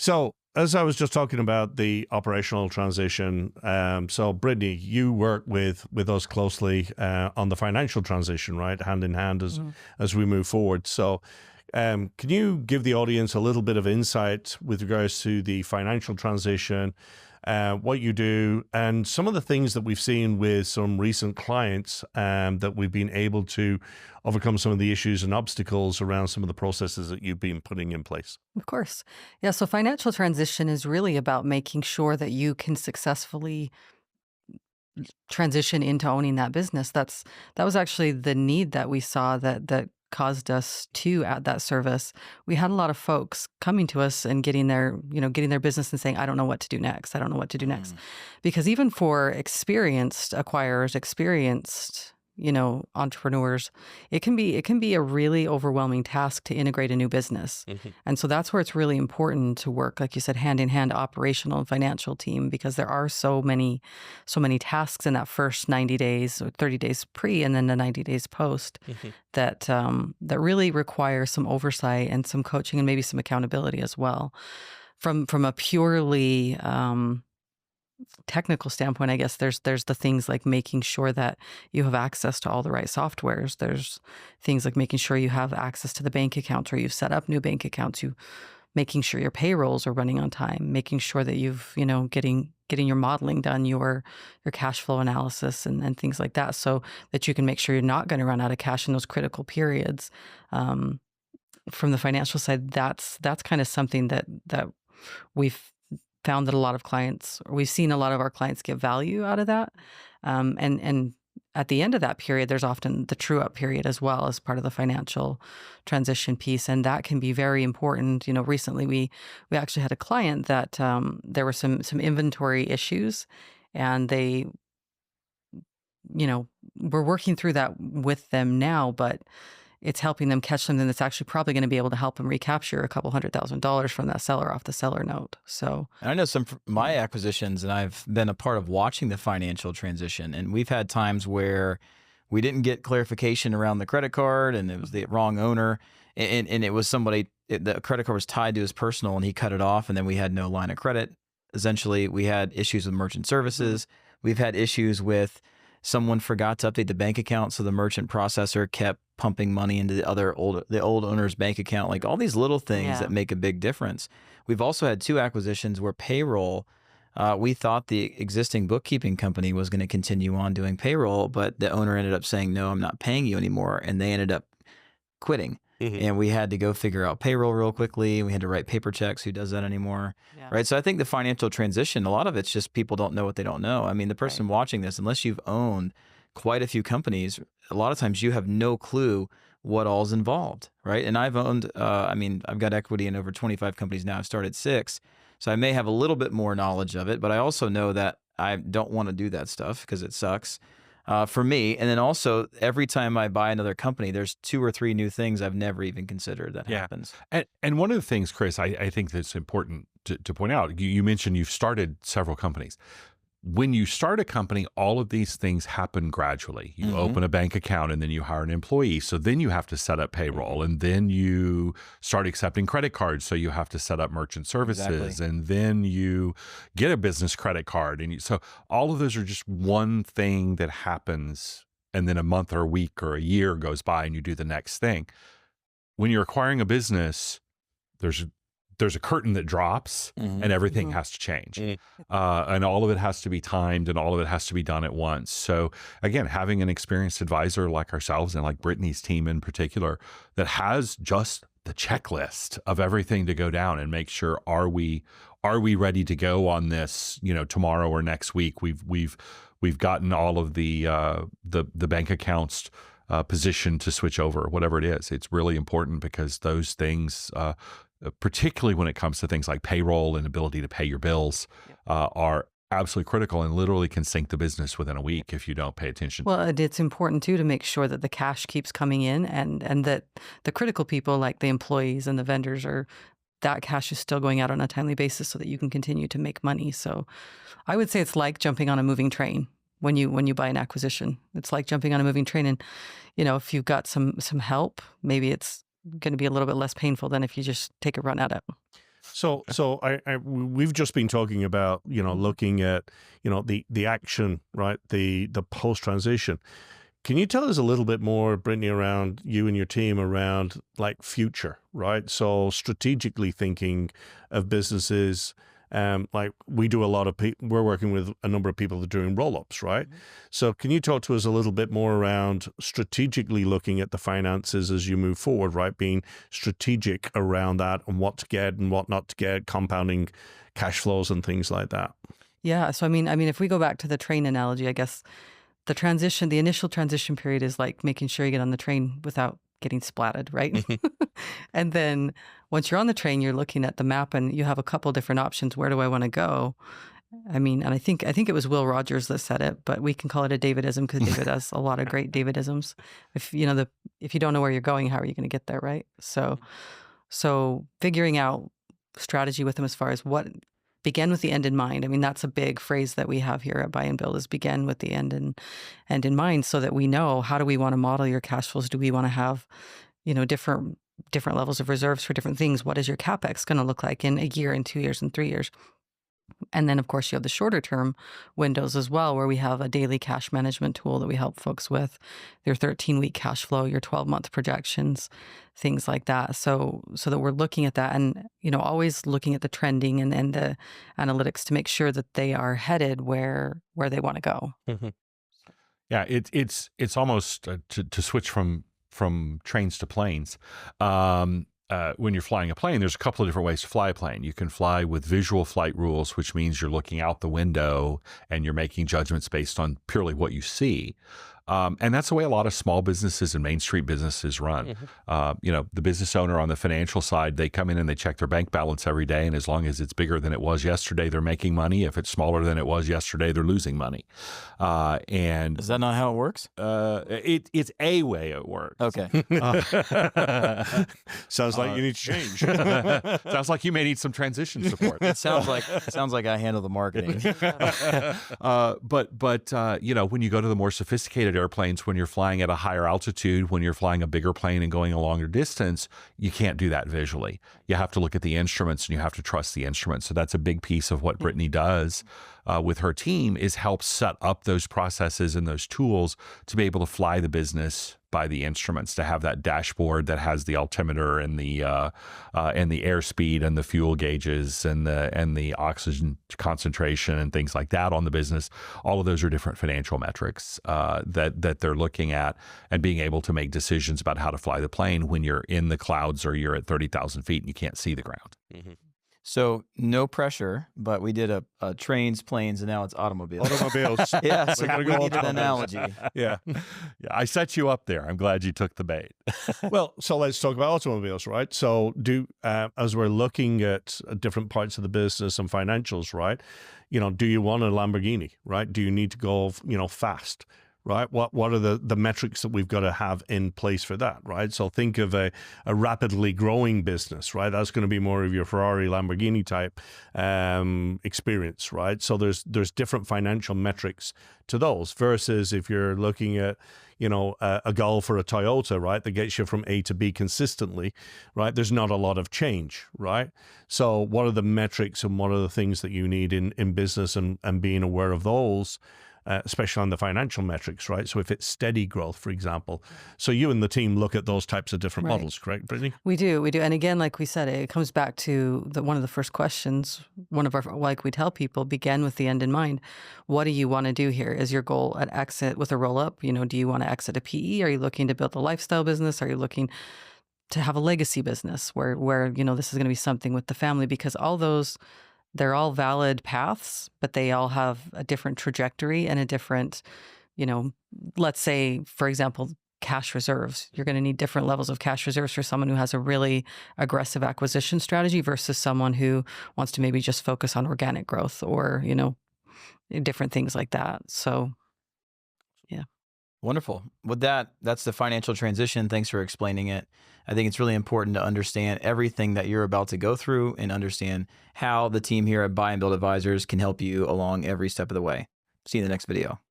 So, as I was just talking about the operational transition, so Brittany, you work with us closely on the financial transition, right? Hand in hand as we move forward. So, can you give the audience a little bit of insight with regards to the financial transition, what you do, and some of the things that we've seen with some recent clients that we've been able to overcome some of the issues and obstacles around some of the processes that you've been putting in place? Of course. Yeah. So financial transition is really about making sure that you can successfully transition into owning that business. That was actually the need that we saw that caused us to add that service. We had a lot of folks coming to us and getting their business and saying, I don't know what to do next. I don't know what to do next. Because even for experienced acquirers, experienced entrepreneurs, it can be a really overwhelming task to integrate a new business. And so that's where it's really important to work, like you said, hand in hand, operational and financial team, because there are so many tasks in that first 90 days or 30 days pre and then the 90 days post that really require some oversight and some coaching and maybe some accountability as well. From a purely technical standpoint, I guess there's the things like making sure that you have access to all the right softwares. There's things like making sure you have access to the bank accounts, or you've set up new bank accounts. Making sure your payrolls are running on time. Making sure that you've getting your modeling done, your cash flow analysis and things like that, so that you can make sure you're not going to run out of cash in those critical periods. From the financial side, that's kind of something that we've found that we've seen a lot of our clients get value out of that. And at the end of that period, there's often the true up period as well as part of the financial transition piece. And that can be very important. Recently we actually had a client that there were some inventory issues, and they, we're working through that with them now, but it's helping them catch something that's actually probably going to be able to help them recapture a couple $100,000 from that seller off the seller note. So, and I know some of my acquisitions, and I've been a part of watching the financial transition, and we've had times where we didn't get clarification around the credit card, and it was the wrong owner, and it was the credit card was tied to his personal, and he cut it off, and then we had no line of credit. Essentially, we had issues with merchant services. We've had issues with someone forgot to update the bank account, so the merchant processor kept pumping money into the old owner's bank account. Like all these little things that make a big difference. We've also had 2 acquisitions where payroll, we thought the existing bookkeeping company was going to continue on doing payroll, but the owner ended up saying, no, I'm not paying you anymore. And they ended up quitting. And we had to go figure out payroll real quickly. We had to write paper checks. Who does that anymore? Right. So I think the financial transition, a lot of it's just people don't know what they don't know. I mean, the person watching this, unless you've owned quite a few companies, a lot of times you have no clue what all's involved. Right. And I've owned, I've got equity in over 25 companies now. I've started 6. So I may have a little bit more knowledge of it, but I also know that I don't want to do that stuff because it sucks. For me. And then also every time I buy another company, there's 2 or 3 new things I've never even considered that happens. And one of the things, Chris, I think that's important to point out, you mentioned you've started several companies. When you start a company, all of these things happen gradually. You open a bank account and then you hire an employee. So then you have to set up payroll, and then you start accepting credit cards. So you have to set up merchant services, and then you get a business credit card. And so all of those are just one thing that happens, and then a month or a week or a year goes by and you do the next thing. When you're acquiring a business, there's a curtain that drops and everything has to change. And all of it has to be timed, and all of it has to be done at once. So again, having an experienced advisor like ourselves, and like Brittany's team in particular, that has just the checklist of everything to go down and make sure, are we ready to go on this, tomorrow or next week? We've gotten all of the bank accounts positioned to switch over, whatever it is. It's really important, because those things, particularly when it comes to things like payroll and ability to pay your bills, are absolutely critical, and literally can sink the business within a week if you don't pay attention. Well, and it's important too to make sure that the cash keeps coming in, and that the critical people like the employees and the vendors that cash is still going out on a timely basis, so that you can continue to make money. So I would say it's like jumping on a moving train. When you buy an acquisition, it's like jumping on a moving train. And, if you've got some help, maybe it's going to be a little bit less painful than if you just take a run at it. We've just been talking about, looking at, the action, right? The post transition. Can you tell us a little bit more, Brittany, around you and your team around like future, right? So strategically thinking of businesses, like we do a lot of we're working with a number of people that are doing roll-ups, right? Mm-hmm. So can you talk to us a little bit more around strategically looking at the finances as you move forward, right? Being strategic around that and what to get and what not to get, compounding cash flows and things like that. Yeah. So, I mean, if we go back to the train analogy, I guess the initial transition period is like making sure you get on the train without getting splatted, right? And then once you're on the train, you're looking at the map and you have a couple different options. Where do I want to go? I mean, and I think it was Will Rogers that said it, but we can call it a Davidism because David has a lot of great Davidisms. If you don't know where you're going, how are you going to get there, right? So figuring out strategy with them as far as what begin with the end in mind. I mean, that's a big phrase that we have here at Buy and Build is begin with the end in mind, so that we know how do we want to model your cash flows. Do we want to have, different levels of reserves for different things? What is your CapEx going to look like in a year, in 2 years, in 3 years? And then, of course, you have the shorter term windows as well, where we have a daily cash management tool that we help folks with their 13-week cash flow, your 12-month projections, things like that. So that we're looking at that and, always looking at the trending and the analytics to make sure that they are headed where they want to go. Mm-hmm. Yeah, it's almost to switch from trains to planes. When you're flying a plane, there's a couple of different ways to fly a plane. You can fly with visual flight rules, which means you're looking out the window and you're making judgments based on purely what you see. And that's the way a lot of small businesses and Main Street businesses run. Mm-hmm. The business owner on the financial side, they come in and they check their bank balance every day. And as long as it's bigger than it was yesterday, they're making money. If it's smaller than it was yesterday, they're losing money. And is that not how it works? It's a way it works. Okay. Sounds like you need to change. Sounds like you may need some transition support. It sounds like I handle the marketing. But when you go to the more sophisticated airplanes, when you're flying at a higher altitude, when you're flying a bigger plane and going a longer distance, you can't do that visually. You have to look at the instruments and you have to trust the instruments. So that's a big piece of what Brittany does with her team, is help set up those processes and those tools to be able to fly the business by the instruments, to have that dashboard that has the altimeter and the airspeed and the fuel gauges and the oxygen concentration and things like that on the business. All of those are different financial metrics that they're looking at, and being able to make decisions about how to fly the plane when you're in the clouds or you're at 30,000 feet and you can't see the ground. Mm-hmm. So no pressure, but we did a trains, planes, and now it's automobiles. Automobiles. Yeah, so we need an analogy. Yeah. I set you up there. I'm glad you took the bait. Well, so let's talk about automobiles, right? So as we're looking at different parts of the business and financials, right? Do you want a Lamborghini, right? Do you need to go, fast? Right? What are the metrics that we've got to have in place for that, right? So think of a rapidly growing business, right? That's going to be more of your Ferrari, Lamborghini type experience, right? So there's different financial metrics to those versus if you're looking at, a Golf or a Toyota, right? That gets you from A to B consistently, right? There's not a lot of change, right? So what are the metrics and what are the things that you need in business and being aware of those? Especially on the financial metrics, right? So if it's steady growth, for example. So you and the team look at those types of different models, correct, Brittany? We do. And again, like we said, it comes back to one of the first questions, like we tell people, begin with the end in mind. What do you want to do here? Is your goal an exit with a roll-up? Do you want to exit a PE? Are you looking to build a lifestyle business? Are you looking to have a legacy business where this is going to be something with the family? Because all those, they're all valid paths, but they all have a different trajectory and a different, let's say, for example, cash reserves. You're going to need different levels of cash reserves for someone who has a really aggressive acquisition strategy versus someone who wants to maybe just focus on organic growth or, different things like that. So, yeah. Wonderful. With that's the financial transition. Thanks for explaining it. I think it's really important to understand everything that you're about to go through and understand how the team here at Buy and Build Advisors can help you along every step of the way. See you in the next video.